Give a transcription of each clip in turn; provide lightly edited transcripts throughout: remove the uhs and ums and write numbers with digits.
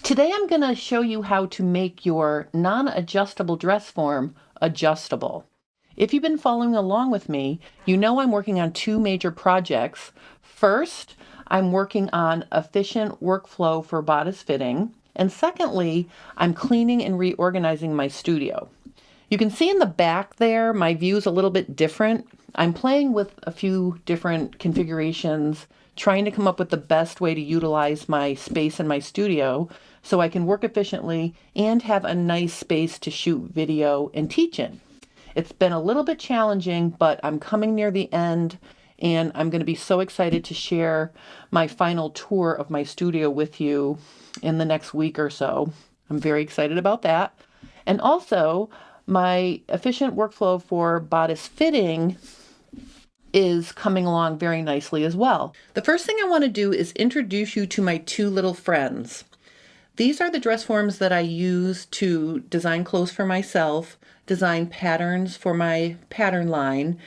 Today I'm going to show you how to make your non-adjustable dress form adjustable. If you've been following along with me, you know I'm working on two major projects. First, I'm working on efficient workflow for bodice fitting, and secondly, I'm cleaning and reorganizing my studio. You can see in the back there, my view is a little bit different. I'm playing with a few different configurations, trying to come up with the best way to utilize my space in my studio so I can work efficiently and have a nice space to shoot video and teach in. It's been a little bit challenging, but I'm coming near the end and I'm going to be so excited to share my final tour of my studio with you in the next week or so. I'm very excited about that. And also, my efficient workflow for bodice fitting is coming along very nicely as well. The first thing I want to do is introduce you to my two little friends. These are the dress forms that I use to design clothes for myself, design patterns for my pattern line,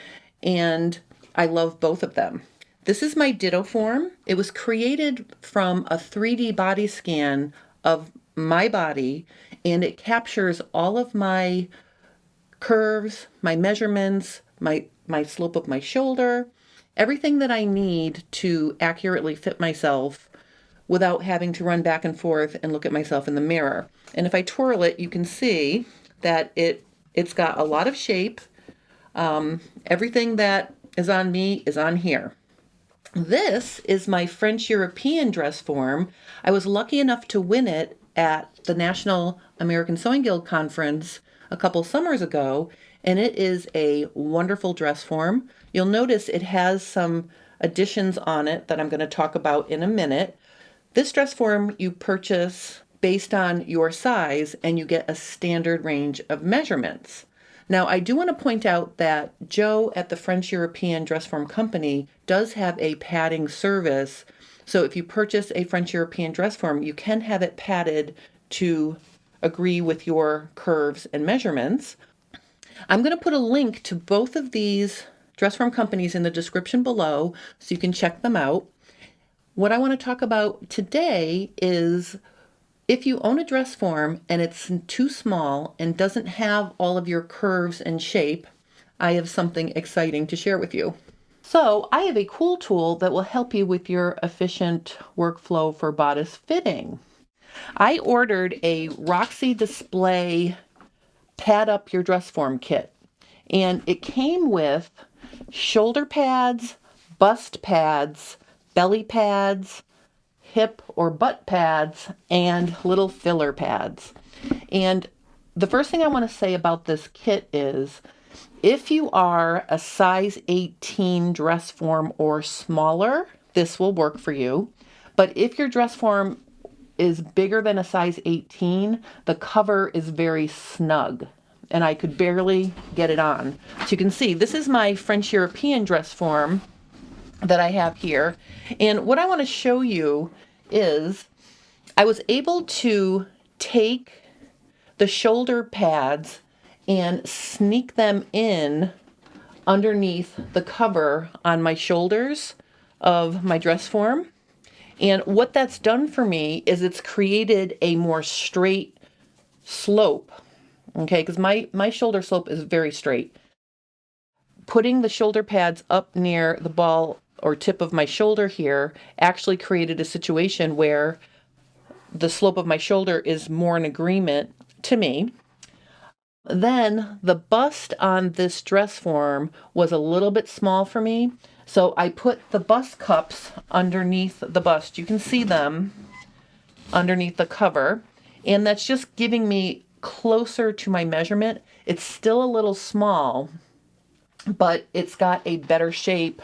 and I love both of them. This is my Ditto form. It was created from a 3D body scan of my body, and it captures all of my curves, my measurements, my slope of my shoulder, everything that I need to accurately fit myself without having to run back and forth and look at myself in the mirror. And if I twirl it, you can see that it's got a lot of shape. Everything that is on me is on here. This is my French European dress form. I was lucky enough to win it at the National American Sewing Guild conference a couple summers ago, and it is a wonderful dress form. You'll notice it has some additions on it that I'm going to talk about in a minute. This dress form you purchase based on your size and you get a standard range of measurements. Now, I do want to point out that Joe at the French European Dress Form Company does have a padding service. So if you purchase a French European dress form, you can have it padded to agree with your curves and measurements. I'm going to put a link to both of these dress form companies in the description below so you can check them out. What I want to talk about today is if you own a dress form and it's too small and doesn't have all of your curves and shape, I have something exciting to share with you. So I have a cool tool that will help you with your efficient workflow for bodice fitting. I ordered a Roxy display pad up your dress form kit, and it came with shoulder pads, bust pads, belly pads, hip or butt pads, and little filler pads. And the first thing I want to say about this kit is if you are a size 18 dress form or smaller, this will work for you. But if your dress form is bigger than a size 18, the cover is very snug and I could barely get it on. So you can see this is my French European dress form that I have here. And what I want to show you is I was able to take the shoulder pads and sneak them in underneath the cover on my shoulders of my dress form. And what that's done for me is it's created a more straight slope, okay? Because my shoulder slope is very straight. Putting the shoulder pads up near the ball or tip of my shoulder here actually created a situation where the slope of my shoulder is more in agreement to me. Then the bust on this dress form was a little bit small for me. So I put the bust cups underneath the bust. You can see them underneath the cover. And that's just giving me closer to my measurement. It's still a little small, but it's got a better shape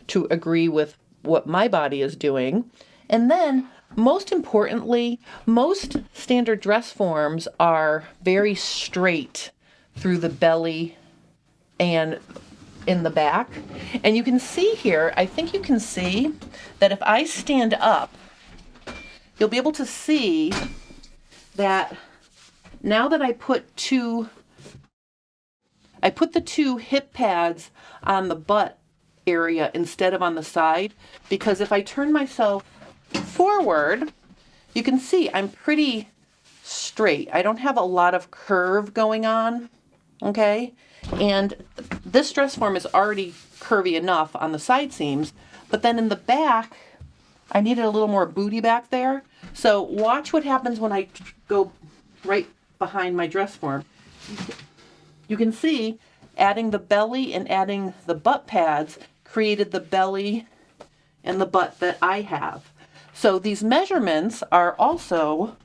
to agree with what my body is doing. And then, most importantly, most standard dress forms are very straight through the belly and in the back. And you can see here, I think you can see that if I stand up, you'll be able to see that now that I put the two hip pads on the butt area instead of on the side, because if I turn myself forward, you can see I'm pretty straight. I don't have a lot of curve going on, okay? And this dress form is already curvy enough on the side seams, but then in the back, I needed a little more booty back there. So watch what happens when I go right behind my dress form. You can see adding the belly and adding the butt pads created the belly and the butt that I have. So these measurements are also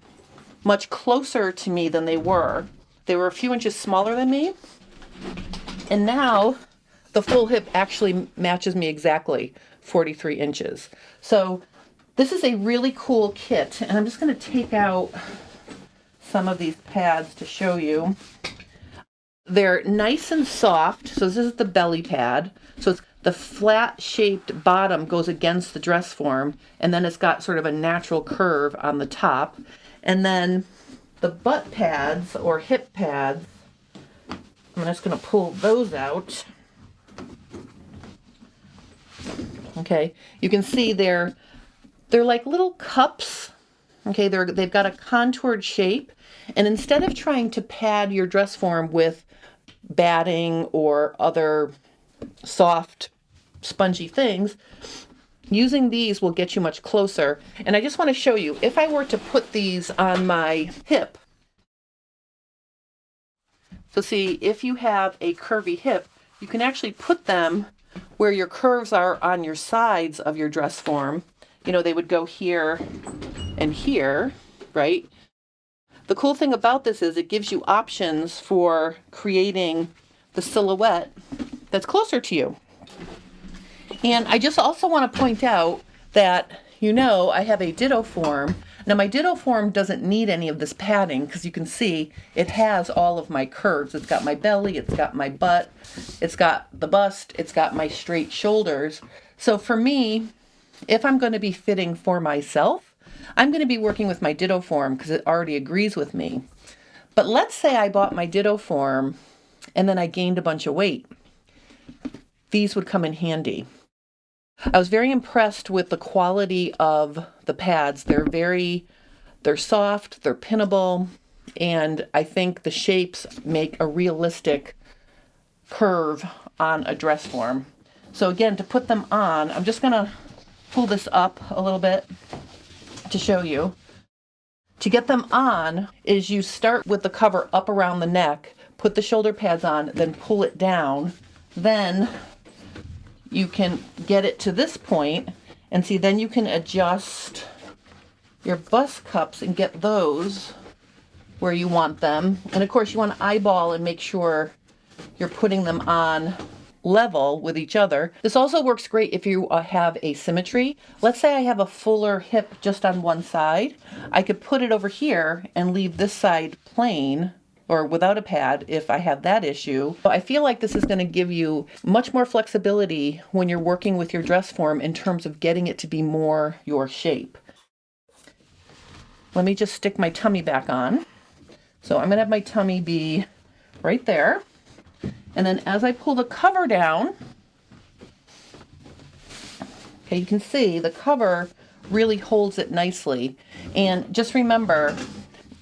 much closer to me than they were. They were a few inches smaller than me. And now the full hip actually matches me exactly, 43 inches. So this is a really cool kit, and I'm just going to take out some of these pads to show you. They're nice and soft. So this is the belly pad. So it's the flat shaped bottom goes against the dress form, and then it's got sort of a natural curve on the top. And then the butt pads or hip pads, I'm just going to pull those out. Okay, you can see they're like little cups. Okay, they've got a contoured shape, and instead of trying to pad your dress form with batting or other soft, spongy things, using these will get you much closer. And I just want to show you, if I were to put these on my hip, so see, if you have a curvy hip, you can actually put them where your curves are on your sides of your dress form. You know, they would go here and here, right? The cool thing about this is it gives you options for creating the silhouette that's closer to you. And I just also want to point out that, you know, I have a ditto form. Now my ditto form doesn't need any of this padding because you can see it has all of my curves. It's got my belly, it's got my butt, it's got the bust, it's got my straight shoulders. So for me, if I'm going to be fitting for myself, I'm going to be working with my ditto form because it already agrees with me. But let's say I bought my ditto form and then I gained a bunch of weight. These would come in handy. I was very impressed with the quality of the pads. They're soft, they're pinnable, and I think the shapes make a realistic curve on a dress form. So again, to put them on, I'm just going to pull this up a little bit to show you. To get them on is you start with the cover up around the neck, put the shoulder pads on, then pull it down. Then you can get it to this point, and see, then you can adjust your bust cups and get those where you want them. And of course you want to eyeball and make sure you're putting them on level with each other. This also works great if you have asymmetry. Let's say I have a fuller hip just on one side. I could put it over here and leave this side plain or without a pad if I have that issue. I feel like this is going to give you much more flexibility when you're working with your dress form in terms of getting it to be more your shape. Let me just stick my tummy back on. So I'm going to have my tummy be right there. And then as I pull the cover down, okay, you can see the cover really holds it nicely. And just remember,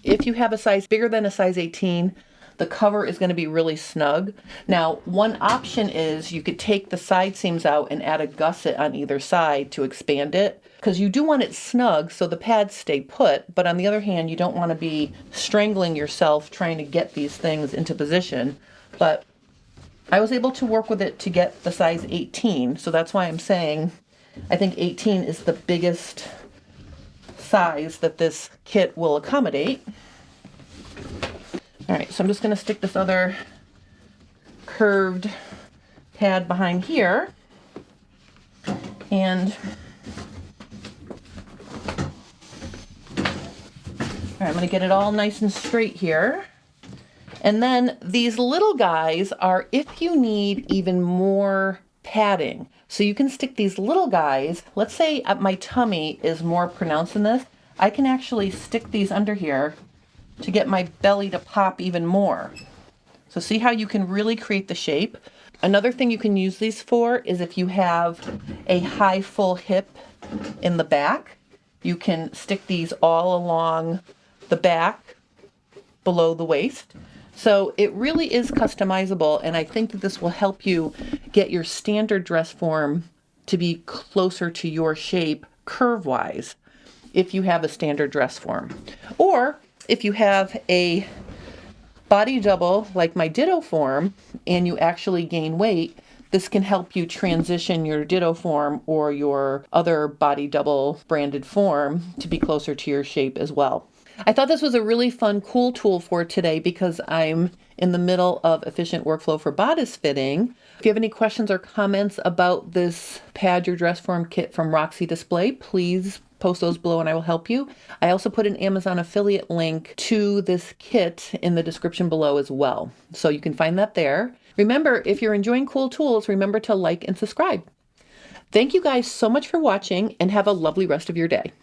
if you have a size bigger than a size 18, the cover is going to be really snug. Now, one option is you could take the side seams out and add a gusset on either side to expand it, because you do want it snug so the pads stay put, but on the other hand, you don't want to be strangling yourself trying to get these things into position. But I was able to work with it to get the size 18, so that's why I'm saying I think 18 is the biggest size that this kit will accommodate. All right, so I'm just going to stick this other curved pad behind here, and all right, I'm going to get it all nice and straight here. And then these little guys are if you need even more padding. So you can stick these little guys, let's say my tummy is more pronounced than this, I can actually stick these under here to get my belly to pop even more. So see how you can really create the shape? Another thing you can use these for is if you have a high full hip in the back, You can stick these all along the back below the waist. So it really is customizable, and I think that this will help you get your standard dress form to be closer to your shape curve-wise if you have a standard dress form. Or if you have a body double like my ditto form and you actually gain weight, this can help you transition your ditto form or your other body double branded form to be closer to your shape as well. I thought this was a really fun, cool tool for today because I'm in the middle of efficient workflow for bodice fitting. If you have any questions or comments about this Pad Your Dress Form kit from Roxy Display, please post those below and I will help you. I also put an Amazon affiliate link to this kit in the description below as well. So you can find that there. Remember, if you're enjoying cool tools, remember to like and subscribe. Thank you guys so much for watching and have a lovely rest of your day.